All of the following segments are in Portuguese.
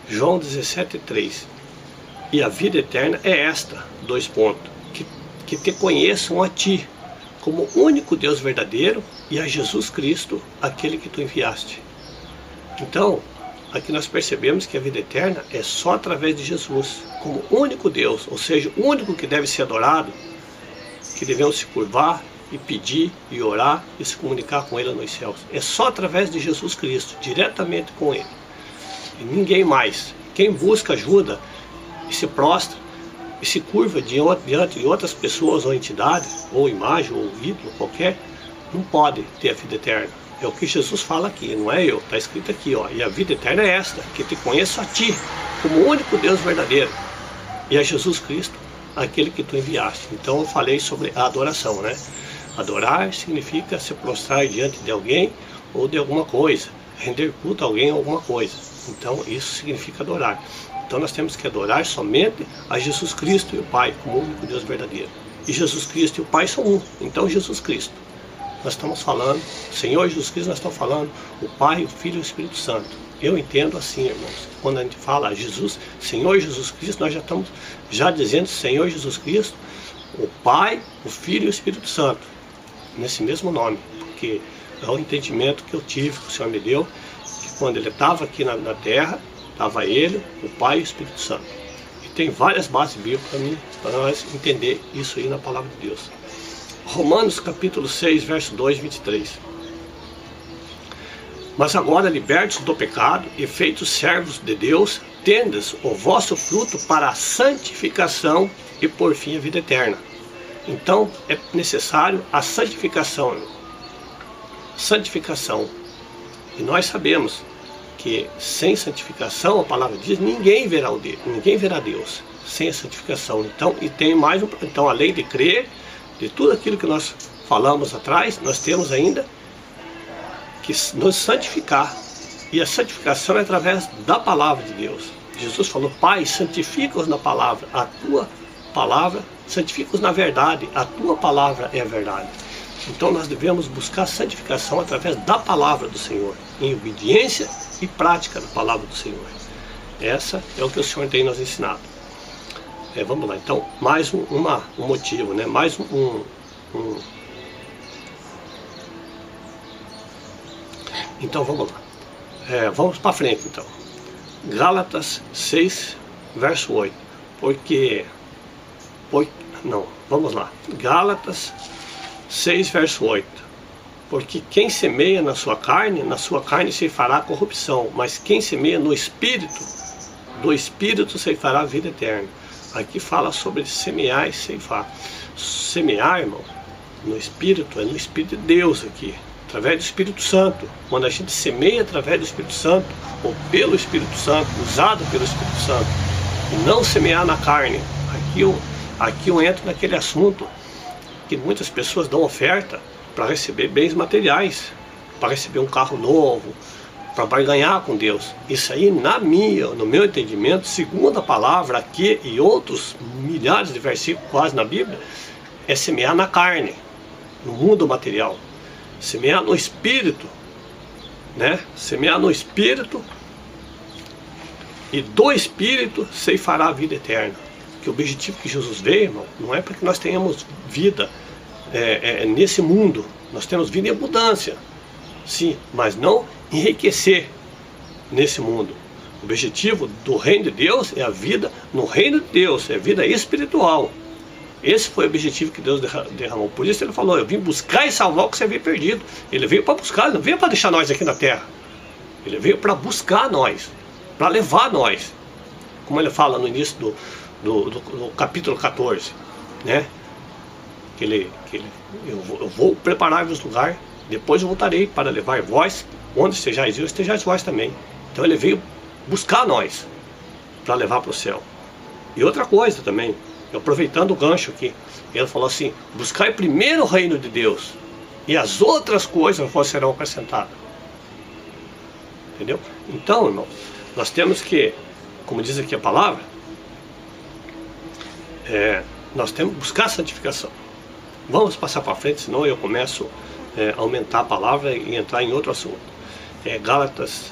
João 17:3. E a vida eterna é esta, que te conheçam a ti, como único Deus verdadeiro, e a Jesus Cristo, aquele que tu enviaste. Então, aqui nós percebemos que a vida eterna é só através de Jesus, como único Deus, ou seja, o único que deve ser adorado, que devemos se curvar e pedir e orar e se comunicar com Ele nos céus. É só através de Jesus Cristo, diretamente com Ele. E ninguém mais. Quem busca ajuda e se prostra e se curva diante de outras pessoas ou entidades, ou imagem, ou ídolo qualquer, não pode ter a vida eterna. É o que Jesus fala aqui, não é eu, está escrito aqui, ó. E a vida eterna é esta, que te conheço a ti, como o único Deus verdadeiro, e a Jesus Cristo, aquele que tu enviaste. Então eu falei sobre a adoração, né? Adorar significa se prostrar diante de alguém ou de alguma coisa, render culto a alguém ou alguma coisa. Então isso significa adorar. Então nós temos que adorar somente a Jesus Cristo e o Pai, como o único Deus verdadeiro. E Jesus Cristo e o Pai são um. Então Jesus Cristo, nós estamos falando, Senhor Jesus Cristo, nós estamos falando o Pai, o Filho e o Espírito Santo. Eu entendo assim, irmãos, quando a gente fala Jesus, Senhor Jesus Cristo, nós já estamos dizendo Senhor Jesus Cristo, o Pai, o Filho e o Espírito Santo, nesse mesmo nome, porque é o entendimento que eu tive, que o Senhor me deu, que quando Ele estava aqui na terra, estava Ele, o Pai e o Espírito Santo. E tem várias bases bíblicas para nós entender isso aí na palavra de Deus. Romanos capítulo 6, verso 2, 23. Mas agora, libertos do pecado e feitos servos de Deus, tendes o vosso fruto para a santificação e por fim a vida eterna. Então é necessário a santificação. Santificação. E nós sabemos que sem santificação, a palavra diz, ninguém verá Deus sem a santificação. Então, e tem mais então, além de crer, de tudo aquilo que nós falamos atrás, nós temos ainda que nos santificar. E a santificação é através da palavra de Deus. Jesus falou, Pai, santifica-os na palavra, a tua palavra, santifica-os na verdade, a tua palavra é a verdade. Então nós devemos buscar santificação através da palavra do Senhor, em obediência e prática da palavra do Senhor. Essa é o que o Senhor tem nos ensinado. Vamos lá, então, mais um motivo, né? Mais Então vamos lá. Vamos para frente então. Gálatas 6, verso 8. Vamos lá. Gálatas 6, verso 8. Porque quem semeia na sua carne se fará corrupção, mas quem semeia no Espírito, do Espírito se fará vida eterna. Aqui fala sobre semear e ceifar. Semear, irmão, no Espírito, é no Espírito de Deus aqui, através do Espírito Santo. Quando a gente semeia através do Espírito Santo, ou pelo Espírito Santo, usado pelo Espírito Santo, e não semear na carne. Aqui eu entro naquele assunto que muitas pessoas dão oferta para receber bens materiais, para receber um carro novo, para barganhar com Deus. Isso aí, no meu entendimento, segundo a palavra aqui e outros milhares de versículos quase na Bíblia, é semear na carne, no mundo material. Semear no Espírito, né? Semear no Espírito, e do Espírito ceifará a vida eterna. Que o objetivo que Jesus veio, irmão, não é para que nós tenhamos vida nesse mundo. Nós temos vida em abundância, sim, mas não enriquecer nesse mundo. O objetivo do reino de Deus é a vida no reino de Deus, é a vida espiritual. Esse foi o objetivo que Deus derramou. Por isso ele falou, eu vim buscar e salvar o que você havia perdido. Ele veio para buscar, ele não veio para deixar nós aqui na terra. Ele veio para buscar nós, para levar nós. Como ele fala no início do capítulo 14, né? Eu vou preparar-vos lugar, depois eu voltarei para levar vós, onde estejais eu, estejais vós também. Então ele veio buscar nós, para levar para o céu. E outra coisa também, aproveitando o gancho aqui, ele falou assim, buscai primeiro o reino de Deus, e as outras coisas vos serão acrescentadas. Entendeu? Então, irmão, nós temos que, como diz aqui a palavra, nós temos que buscar a santificação. Vamos passar para frente, senão eu começo a aumentar a palavra e entrar em outro assunto. Gálatas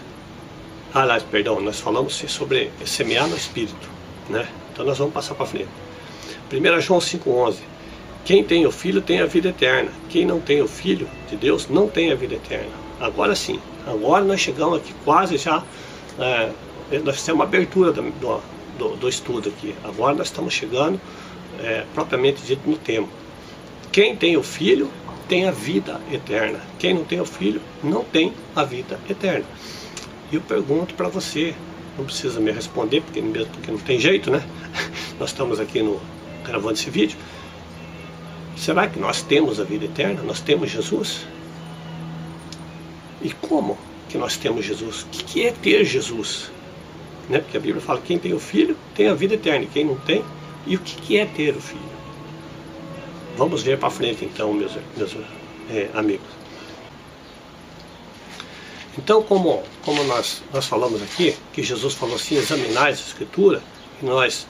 Aliás, perdão, nós falamos sobre semear no Espírito, né? Então nós vamos passar para frente. 1 João 5,11. Quem tem o Filho tem a vida eterna. Quem não tem o Filho de Deus não tem a vida eterna. Agora sim, agora nós chegamos aqui quase já, nós temos uma abertura do estudo aqui. Agora nós estamos chegando, propriamente dito, no tema. Quem tem o Filho tem a vida eterna. Quem não tem o Filho não tem a vida eterna. E eu pergunto para você, não precisa me responder, porque não tem jeito, né? Nós estamos aqui gravando esse vídeo. Será que nós temos a vida eterna? Nós temos Jesus? E como que nós temos Jesus? O que é ter Jesus? Né? Porque a Bíblia fala que quem tem o Filho tem a vida eterna, e quem não tem. E o que é ter o Filho? Vamos ver para frente então, meus amigos. Então, como nós falamos aqui, que Jesus falou assim, examinai a Escritura, e nós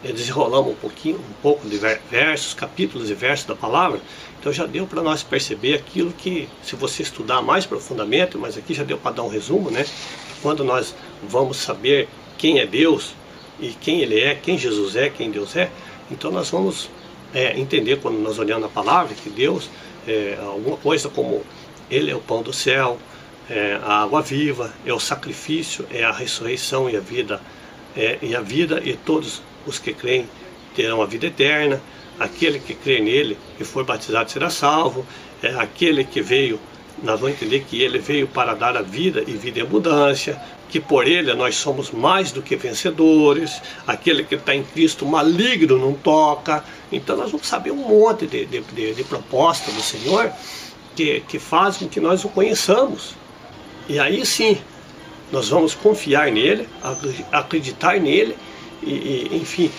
desenrolamos um pouco de versos, capítulos e versos da palavra, então já deu para nós perceber aquilo que, se você estudar mais profundamente, mas aqui já deu para dar um resumo, né? Quando nós vamos saber quem é Deus, e quem Ele é, quem Jesus é, quem Deus é, então nós vamos entender, quando nós olhamos a palavra, que Deus é alguma coisa como Ele é o pão do céu, a água viva, é o sacrifício, é a ressurreição e a vida, e todos os que creem terão a vida eterna. Aquele que crê nele e for batizado será salvo. Aquele que veio, nós vamos entender que ele veio para dar a vida e vida em abundância, que por ele nós somos mais do que vencedores. Aquele que está em Cristo, maligno não toca. Então nós vamos saber um monte de proposta do Senhor que faz com que nós o conheçamos. E aí sim, nós vamos confiar nele, acreditar nele, e enfim,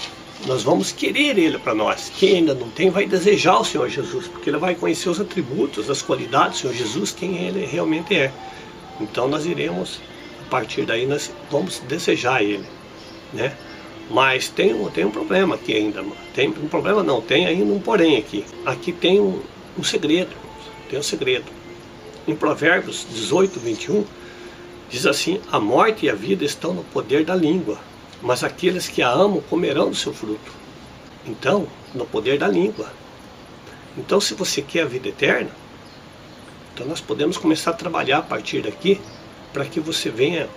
nós vamos querer ele para nós. Quem ainda não tem vai desejar o Senhor Jesus, porque ele vai conhecer os atributos, as qualidades do Senhor Jesus, quem ele realmente é. Então nós iremos, a partir daí nós vamos desejar ele, né? Mas tem um problema aqui ainda. Tem um problema não, tem ainda um porém aqui. Aqui tem um segredo, tem um segredo. Em Provérbios 18, 21, diz assim: a morte e a vida estão no poder da língua, mas aqueles que a amam comerão do seu fruto. Então, no poder da língua. Então, se você quer a vida eterna, então nós podemos começar a trabalhar a partir daqui, para que você venha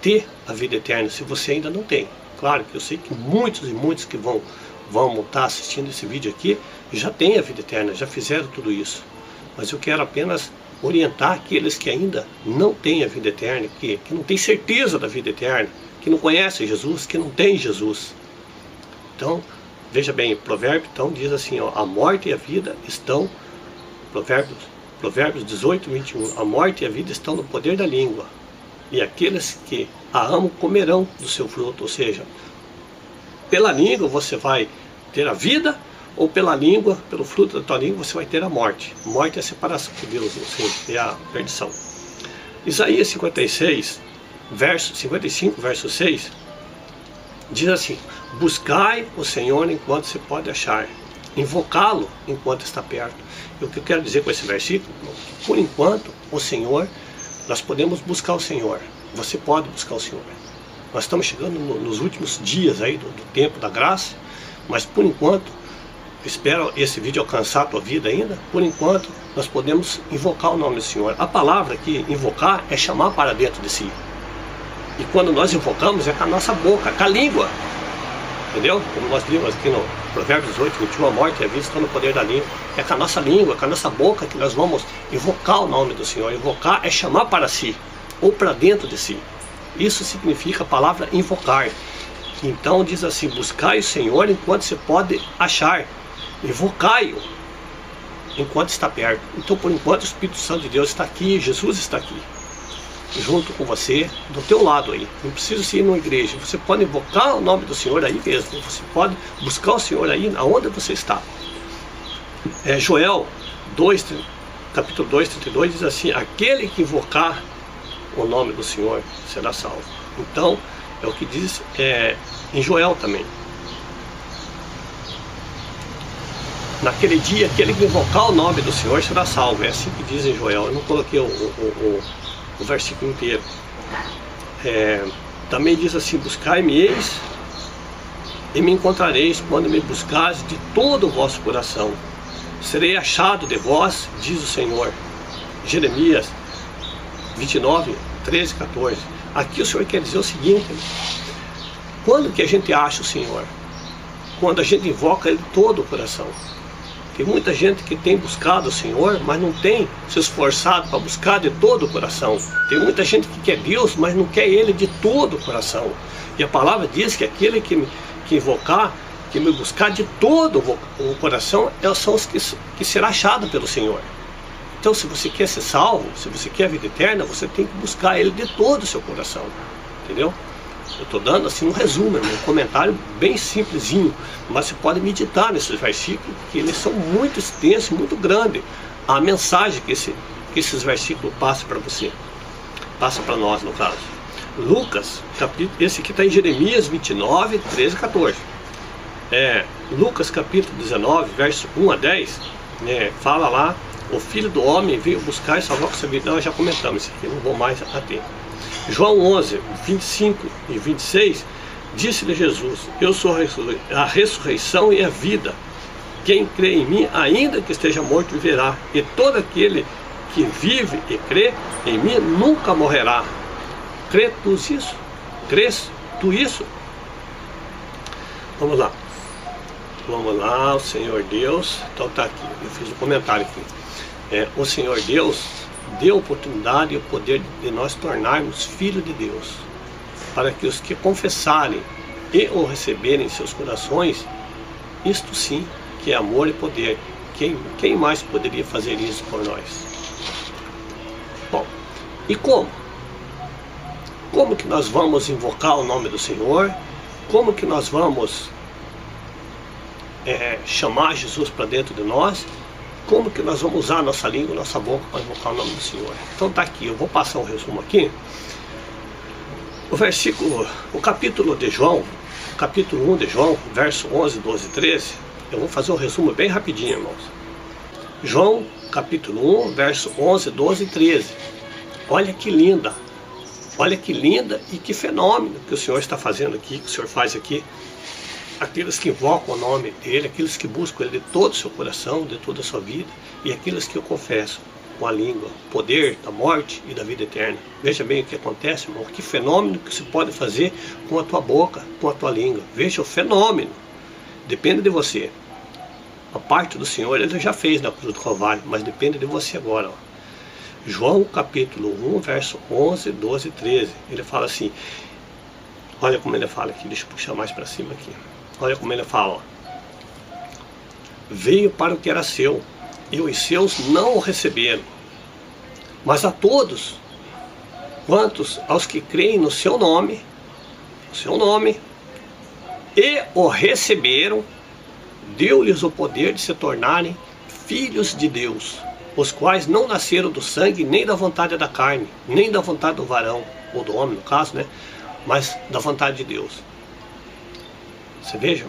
ter a vida eterna, se você ainda não tem. Claro que eu sei que muitos e muitos que vão estar assistindo esse vídeo aqui, já têm a vida eterna, já fizeram tudo isso. Mas eu quero apenas orientar aqueles que ainda não têm a vida eterna, que não têm certeza da vida eterna, que não conhecem Jesus, que não têm Jesus. Então, veja bem, Provérbio então diz assim, ó, a morte e a vida estão, Provérbios 18, 21, a morte e a vida estão no poder da língua, e aqueles que a amam comerão do seu fruto. Ou seja, pela língua você vai ter a vida, ou pela língua, pelo fruto da tua língua, você vai ter a morte. Morte é a separação de Deus, ou seja, é a perdição. Isaías 55, verso 6, diz assim: buscai o Senhor enquanto se pode achar, invocá-lo enquanto está perto. E o que eu quero dizer com esse versículo? Por enquanto, o Senhor, nós podemos buscar o Senhor. Você pode buscar o Senhor. Nós estamos chegando nos últimos dias aí do tempo da graça, mas por enquanto, espero esse vídeo alcançar a tua vida ainda. Por enquanto, nós podemos invocar o nome do Senhor. A palavra aqui, invocar, é chamar para dentro de si. E quando nós invocamos, é com a nossa boca, com a língua. Entendeu? Como nós vimos aqui no Provérbios 18, 21, a morte e a vida estão no poder da língua. É com a nossa língua, com a nossa boca que nós vamos invocar o nome do Senhor. Invocar é chamar para si, ou para dentro de si. Isso significa a palavra invocar. Então diz assim: buscai o Senhor enquanto se pode achar, invocai-o enquanto está perto. Então, por enquanto, o Espírito Santo de Deus está aqui, Jesus está aqui, junto com você, do teu lado aí. Não precisa ir numa igreja, você pode invocar o nome do Senhor aí mesmo, você pode buscar o Senhor aí, aonde você está. Joel 2, capítulo 2, 32, diz assim: aquele que invocar o nome do Senhor será salvo. Então, é o que diz em Joel também. Naquele dia, aquele que invocar o nome do Senhor será salvo. É assim que diz em Joel. Eu não coloquei o versículo inteiro. Também diz assim: buscai-me-eis e me encontrareis quando me buscares de todo o vosso coração. Serei achado de vós, diz o Senhor. Jeremias 29, 13, 14. Aqui o Senhor quer dizer o seguinte: quando que a gente acha o Senhor? Quando a gente invoca Ele de todo o coração. Tem muita gente que tem buscado o Senhor, mas não tem se esforçado para buscar de todo o coração. Tem muita gente que quer Deus, mas não quer Ele de todo o coração. E a palavra diz que aquele que invocar, que me buscar de todo o coração, são os que será achado pelo Senhor. Então, se você quer ser salvo, se você quer a vida eterna, você tem que buscar Ele de todo o seu coração. Entendeu? Eu estou dando assim um resumo, um comentário bem simplesinho, mas você pode meditar nesses versículos, que eles são muito extensos, muito grandes. A mensagem que esses versículos passam para você, passa para nós no caso. Lucas, esse aqui está em Jeremias 29, 13 e 14. Lucas capítulo 19, verso 1 a 10, fala lá: o Filho do Homem veio buscar e salvar com sua vida. Nós já comentamos isso aqui, não vou mais ater. João 11, 25 e 26, disse-lhe Jesus: eu sou a ressurreição e a vida. Quem crê em mim, ainda que esteja morto, viverá. E todo aquele que vive e crê em mim nunca morrerá. Crê tu isso? Crês tu isso? Vamos lá. Vamos lá, o Senhor Deus. Então tá aqui, eu fiz um comentário aqui. O Senhor Deus deu a oportunidade e o poder de nós tornarmos filhos de Deus, para que os que confessarem e o receberem em seus corações, isto sim que é amor e poder. Quem mais poderia fazer isso por nós? Bom, e como? Como que nós vamos invocar o nome do Senhor? Como que nós vamos chamar Jesus para dentro de nós? Como que nós vamos usar a nossa língua, nossa boca para invocar o nome do Senhor? Então tá aqui, eu vou passar um resumo aqui. O capítulo de João, capítulo 1 de João, verso 11, 12 e 13, eu vou fazer um resumo bem rapidinho, irmãos. João, capítulo 1, verso 11, 12 e 13. Olha que linda e que fenômeno que o Senhor está fazendo aqui, que o Senhor faz aqui. Aqueles que invocam o nome dele, aqueles que buscam ele de todo o seu coração, de toda a sua vida, e aqueles que o confessam com a língua, o poder da morte e da vida eterna. Veja bem o que acontece, irmão, que fenômeno que se pode fazer com a tua boca, com a tua língua. Veja o fenômeno, depende de você. A parte do Senhor ele já fez na cruz do Calvário, mas depende de você agora. João capítulo 1, verso 11, 12 e 13, ele fala assim, olha como ele fala aqui, deixa eu puxar mais para cima aqui. Olha como ele fala, veio para o que era seu, e os seus não o receberam. Mas a todos, quantos aos que creem no seu nome, e o receberam, deu-lhes o poder de se tornarem filhos de Deus, os quais não nasceram do sangue, nem da vontade da carne, nem da vontade do varão, ou do homem no caso, mas da vontade de Deus. Você veja,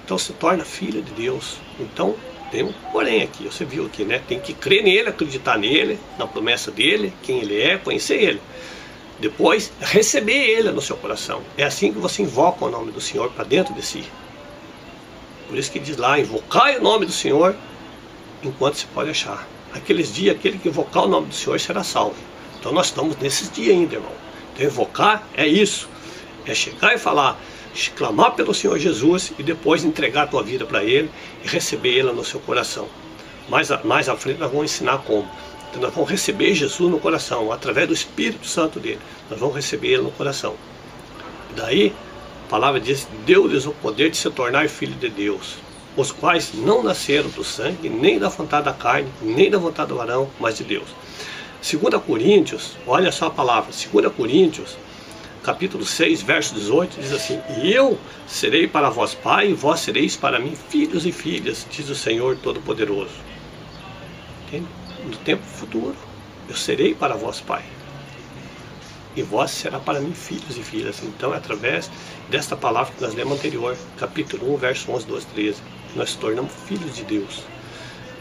então se torna filho de Deus. Então tem um porém aqui, você viu aqui, tem que crer nele, acreditar nele, na promessa dele, quem ele é, conhecer ele. Depois receber ele no seu coração. É assim que você invoca o nome do Senhor para dentro de si. Por isso que diz lá, invocai o nome do Senhor enquanto se pode achar. Aqueles dias, aquele que invocar o nome do Senhor será salvo. Então nós estamos nesses dias ainda, irmão. Então invocar é isso, é chegar e falar, clamar pelo Senhor Jesus e depois entregar a tua vida para Ele e receber Ele no seu coração. Mais à frente nós vamos ensinar como. Então nós vamos receber Jesus no coração, através do Espírito Santo dele. Nós vamos receber Ele no coração. E daí, a palavra diz, deu-lhes o poder de se tornar filho de Deus, os quais não nasceram do sangue, nem da vontade da carne, nem da vontade do varão, mas de Deus. 2 Coríntios, olha só a palavra, 2 Coríntios, capítulo 6, verso 18, diz assim, e eu serei para vós pai, e vós sereis para mim filhos e filhas, diz o Senhor Todo-Poderoso. No tempo futuro, eu serei para vós pai, e vós será para mim filhos e filhas. Então é através desta palavra que nós lemos anterior, capítulo 1, verso 11, 12, 13, nós nos tornamos filhos de Deus.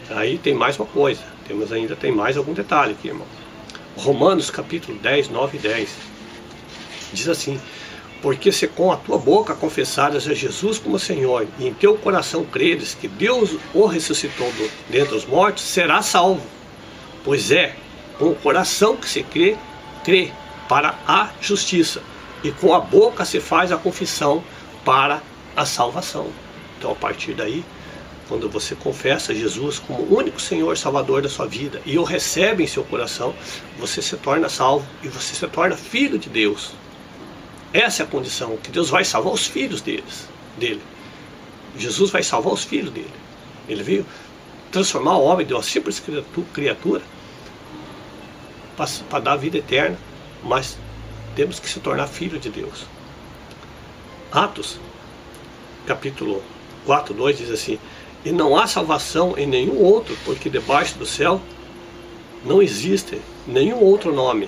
Aí tem mais uma coisa, tem mais algum detalhe aqui, irmão. Romanos capítulo 10, 9 e 10. Diz assim: porque se com a tua boca confessares a Jesus como Senhor, e em teu coração creres que Deus o ressuscitou dentre os mortos, serás salvo. Pois é com o coração que se crê para a justiça, e com a boca se faz a confissão para a salvação. Então, a partir daí, quando você confessa Jesus como o único Senhor Salvador da sua vida e o recebe em seu coração, você se torna salvo e você se torna filho de Deus. Essa é a condição, que Deus vai salvar os filhos dele. Jesus vai salvar os filhos dele. Ele veio transformar o homem de uma simples criatura para dar a vida eterna, mas temos que se tornar filho de Deus. Atos, capítulo 4:2 diz assim: e não há salvação em nenhum outro, porque debaixo do céu não existe nenhum outro nome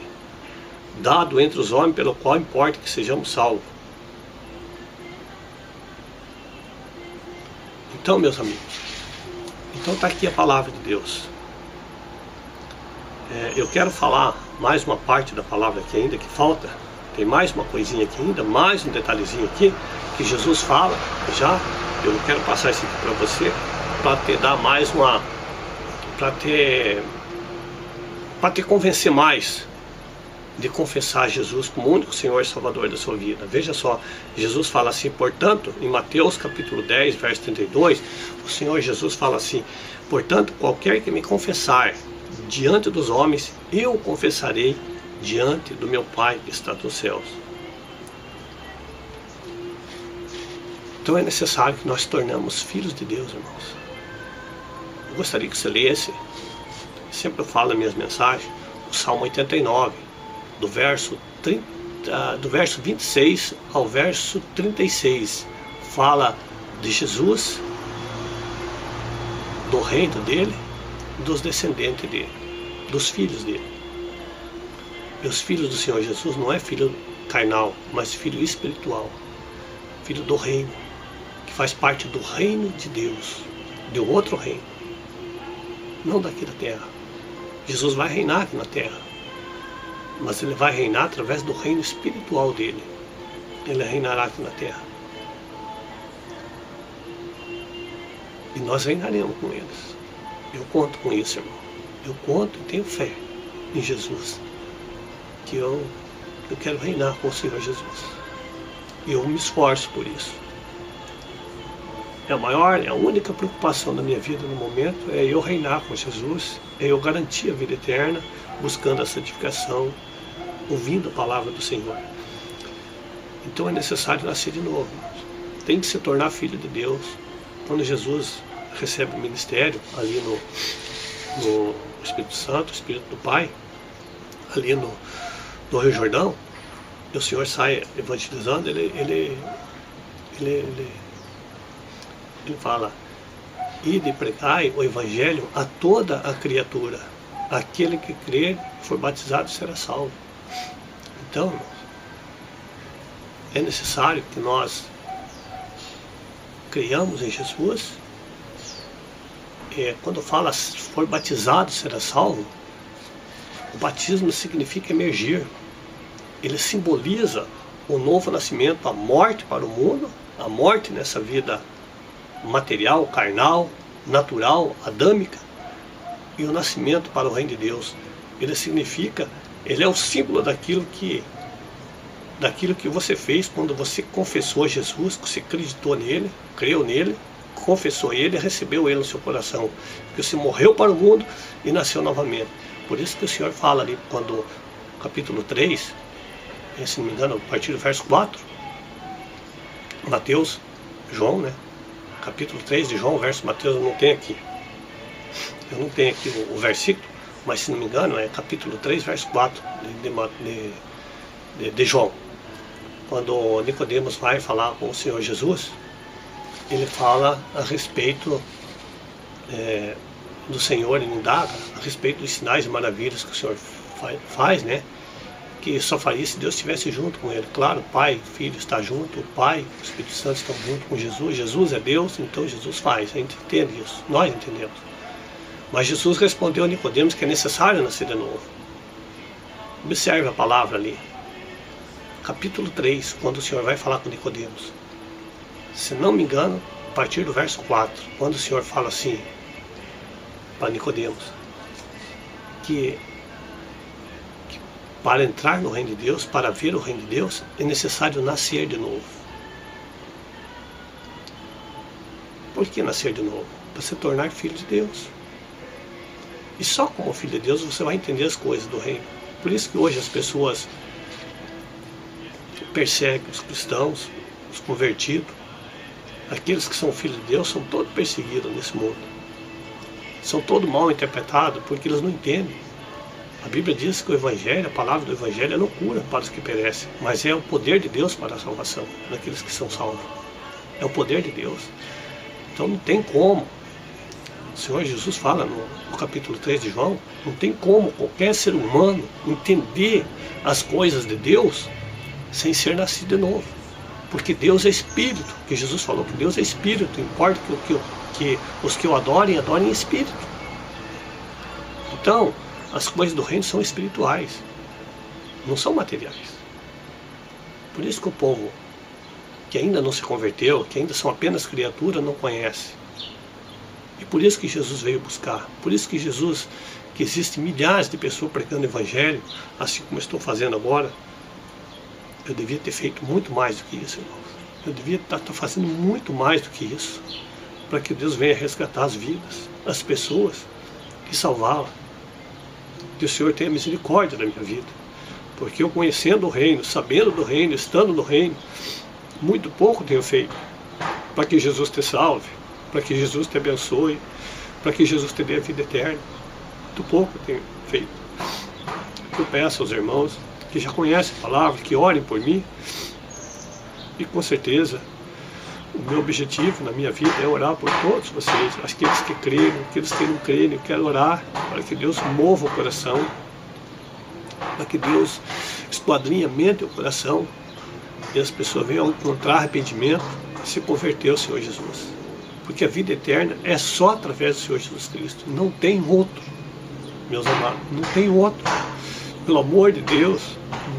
dado entre os homens pelo qual importa que sejamos salvos. Então, meus amigos, então está aqui a palavra de Deus. Eu quero falar mais uma parte da palavra aqui ainda que falta. Tem mais uma coisinha aqui ainda, mais um detalhezinho aqui que Jesus fala já. Eu não quero passar isso aqui para você, para te dar mais uma, para te convencer mais de confessar Jesus como o único Senhor e Salvador da sua vida. Veja só, Jesus fala assim, portanto, em Mateus capítulo 10, verso 32, o Senhor Jesus fala assim: portanto, qualquer que me confessar diante dos homens, eu confessarei diante do meu Pai que está nos céus. Então é necessário que nós tornamos filhos de Deus, irmãos. Eu gostaria que você lesse, sempre eu falo nas minhas mensagens, o Salmo 89, do verso 26 ao verso 36, fala de Jesus, do reino dele, dos descendentes dele, dos filhos dele. E os filhos do Senhor Jesus não é filho carnal, mas filho espiritual, filho do reino, que faz parte do reino de Deus, de outro reino, não daqui da terra. Jesus vai reinar aqui na terra, mas ele vai reinar através do reino espiritual dele. Ele reinará aqui na terra. E nós reinaremos com eles. Eu conto com isso, irmão. Eu conto e tenho fé em Jesus, que eu quero reinar com o Senhor Jesus. E eu me esforço por isso. A única preocupação da minha vida no momento é eu reinar com Jesus, é eu garantir a vida eterna, buscando a santificação, ouvindo a palavra do Senhor. Então é necessário nascer de novo. Tem que se tornar filho de Deus. Quando Jesus recebe o ministério ali no Espírito Santo, o Espírito do Pai, ali no Rio Jordão, e o Senhor sai evangelizando, ele fala: ide e pregai o evangelho a toda a criatura. Aquele que crer e for batizado será salvo. Então, irmãos, é necessário que nós creiamos em Jesus. Quando fala for batizado será salvo, o batismo significa emergir. Ele simboliza o novo nascimento, a morte para o mundo, a morte nessa vida material, carnal, natural, adâmica, e o nascimento para o reino de Deus. Ele é o símbolo daquilo que você fez quando você confessou Jesus, que você acreditou nele, creu nele, confessou ele e recebeu ele no seu coração, que você morreu para o mundo e nasceu novamente. Por isso que o Senhor fala ali, quando capítulo 3, se não me engano, a partir do verso 4, Mateus, João, né? Capítulo 3 de João, verso Mateus, eu não tenho aqui o versículo, mas se não me engano é capítulo 3, verso 4 de João. Quando Nicodemos vai falar com o Senhor Jesus, ele fala a respeito do Senhor, ele indaga a respeito dos sinais e maravilhas que o Senhor faz, né? Que só faria se Deus estivesse junto com ele. Claro, o Pai, o Filho está junto, o Pai, o Espírito Santo estão junto com Jesus. Jesus é Deus, então Jesus faz. A gente entende isso, nós entendemos. Mas Jesus respondeu a Nicodemos que é necessário nascer de novo. Observe a palavra ali. capítulo 3, quando o Senhor vai falar com Nicodemos. Se não me engano, a partir do verso 4, quando o Senhor fala assim para Nicodemos, que para entrar no reino de Deus, para ver o reino de Deus, é necessário nascer de novo. Por que nascer de novo? Para se tornar filho de Deus. E só como filho de Deus você vai entender as coisas do reino. Por isso que hoje as pessoas perseguem os cristãos, os convertidos. Aqueles que são filhos de Deus são todos perseguidos nesse mundo. São todos mal interpretados porque eles não entendem. A Bíblia diz que o Evangelho, a palavra do Evangelho é loucura para os que perecem, mas é o poder de Deus para a salvação daqueles que são salvos. É o poder de Deus. Então não tem como. O Senhor Jesus fala no capítulo 3 de João, não tem como qualquer ser humano entender as coisas de Deus sem ser nascido de novo. Porque Deus é Espírito, que Jesus falou que Deus é Espírito, importa que os que o adorem em Espírito. Então, as coisas do reino são espirituais, não são materiais. Por isso que o povo que ainda não se converteu, que ainda são apenas criaturas, não conhece. E por isso que Jesus veio buscar. Por isso que que existem milhares de pessoas pregando o Evangelho, assim como eu estou fazendo agora. Eu devia ter feito muito mais do que isso, irmãos. Eu devia estar fazendo muito mais do que isso, para que Deus venha resgatar as vidas, as pessoas, e salvá-las. Que o Senhor tenha misericórdia da minha vida, porque eu conhecendo o reino, sabendo do reino, estando no reino, muito pouco tenho feito para que Jesus te salve, para que Jesus te abençoe, para que Jesus te dê a vida eterna. Muito pouco tenho feito. Eu peço aos irmãos que já conhecem a palavra, que orem por mim, e com certeza o meu objetivo na minha vida é orar por todos vocês, aqueles que creem, aqueles que não creem. Eu quero orar para que Deus mova o coração, para que Deus esquadrinhe a mente e o coração, e as pessoas venham encontrar arrependimento e se converter ao Senhor Jesus. Porque a vida eterna é só através do Senhor Jesus Cristo, não tem outro, meus amados, não tem outro. Pelo amor de Deus,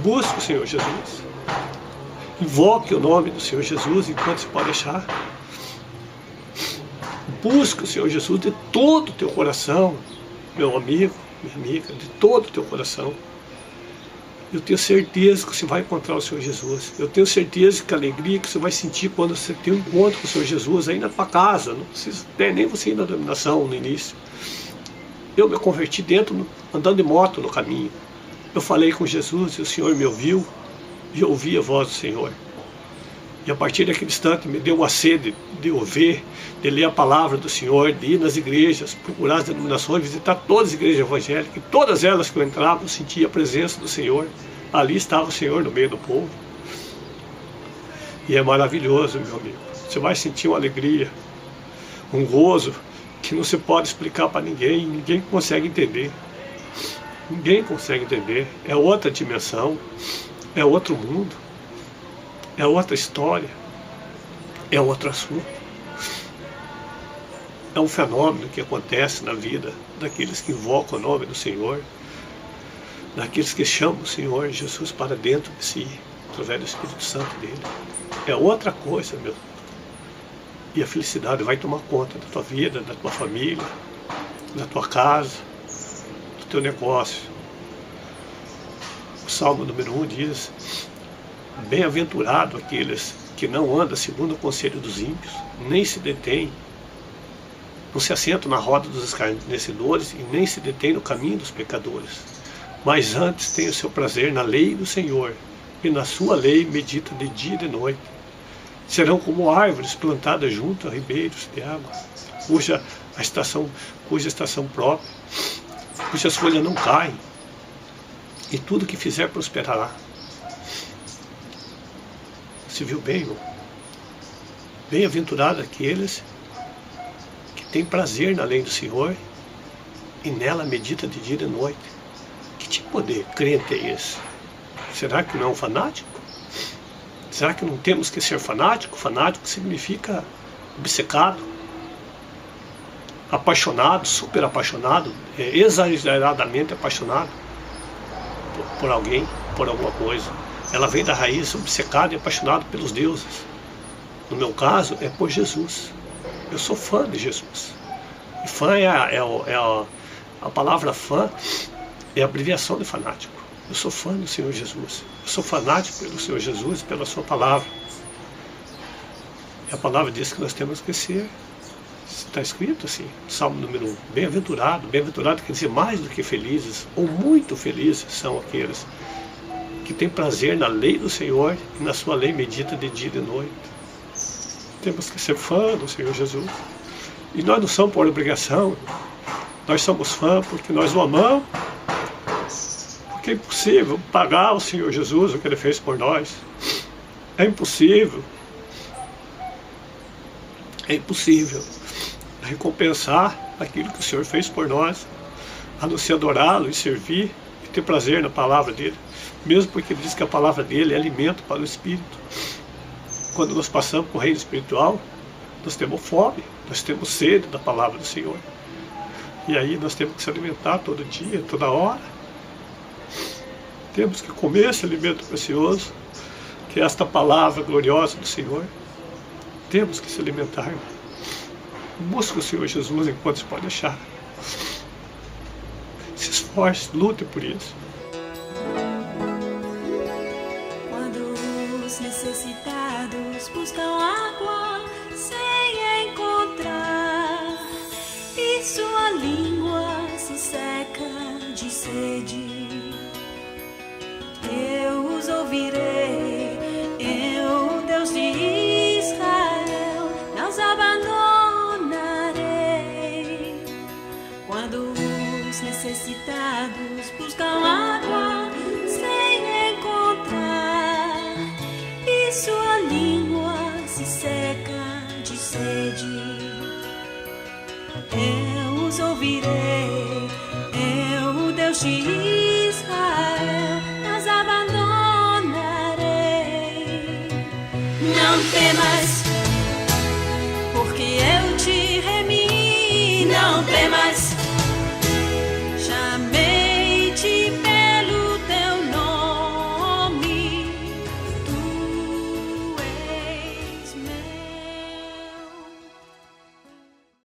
busque o Senhor Jesus. Invoque o nome do Senhor Jesus enquanto se pode achar. Busque o Senhor Jesus de todo o teu coração, meu amigo, minha amiga, de todo o teu coração. Eu tenho certeza que você vai encontrar o Senhor Jesus. Eu tenho certeza que a alegria que você vai sentir quando você tem um encontro com o Senhor Jesus aí na tua casa, não precisa nem você ir na dominação no início. Eu me converti andando de moto no caminho. Eu falei com Jesus e o Senhor me ouviu. E ouvi a voz do Senhor. E a partir daquele instante me deu uma sede de ouvir, de ler a palavra do Senhor, de ir nas igrejas, procurar as denominações, visitar todas as igrejas evangélicas. E todas elas que eu entrava, eu sentia a presença do Senhor. Ali estava o Senhor no meio do povo. E é maravilhoso, meu amigo. Você vai sentir uma alegria, um gozo que não se pode explicar para ninguém. Ninguém consegue entender. Ninguém consegue entender. É outra dimensão. É outro mundo, é outra história, é outro assunto. É um fenômeno que acontece na vida daqueles que invocam o nome do Senhor, daqueles que chamam o Senhor Jesus para dentro de si, através do Espírito Santo dele. É outra coisa, meu. E a felicidade vai tomar conta da tua vida, da tua família, da tua casa, do teu negócio. O Salmo número 1 diz: bem-aventurado aqueles que não andam segundo o conselho dos ímpios, nem se detêm, não se assentam na roda dos escarnecedores e nem se detêm no caminho dos pecadores, mas antes tem o seu prazer na lei do Senhor, e na sua lei medita de dia e de noite. Serão como árvores plantadas junto a ribeiros de água, cuja estação própria, cujas folhas não caem, e tudo que fizer prosperará. Você viu bem, irmão? Bem-aventurado aqueles que têm prazer na lei do Senhor e nela medita de dia e de noite. Que tipo de crente é esse? Será que não é um fanático? Será que não temos que ser fanático? Fanático significa obcecado, apaixonado, super apaixonado, exageradamente apaixonado por alguém, por alguma coisa. ela vem da raiz obcecado e apaixonado pelos deuses. No meu caso, é por Jesus. Eu sou fã de Jesus. E fã a palavra fã é a abreviação de fanático. Eu sou fã do Senhor Jesus. Eu sou fanático pelo Senhor Jesus e pela sua palavra. E a palavra diz que nós temos que ser, está escrito assim, Salmo número 1, bem-aventurado. Bem-aventurado quer dizer mais do que felizes, ou muito felizes são aqueles que têm prazer na lei do Senhor e na sua lei medita de dia e de noite. Temos que ser fã do Senhor Jesus. E nós não somos por obrigação, nós somos fã porque nós o amamos, porque é impossível pagar ao Senhor Jesus o que Ele fez por nós. É impossível recompensar aquilo que o Senhor fez por nós, a não ser adorá-lo e servir e ter prazer na palavra dEle, mesmo porque Ele diz que a palavra dEle é alimento para o Espírito. Quando nós passamos por reino espiritual, nós temos fome, nós temos sede da palavra do Senhor. E aí nós temos que se alimentar todo dia, toda hora. Temos que comer esse alimento precioso, que é esta palavra gloriosa do Senhor. Temos que se alimentar. Busque o Senhor Jesus enquanto se pode achar. Se esforce, lute por isso. Quando os necessitados buscam água sem encontrar, e sua língua se seca de sede, eu os ouvirei, eu, Deus de Israel, não os abandonarei. Quando os necessitados buscam água sem encontrar, e sua língua se seca de sede, eu os ouvirei, eu, Deus de Israel, não os abandonarei. Não temas,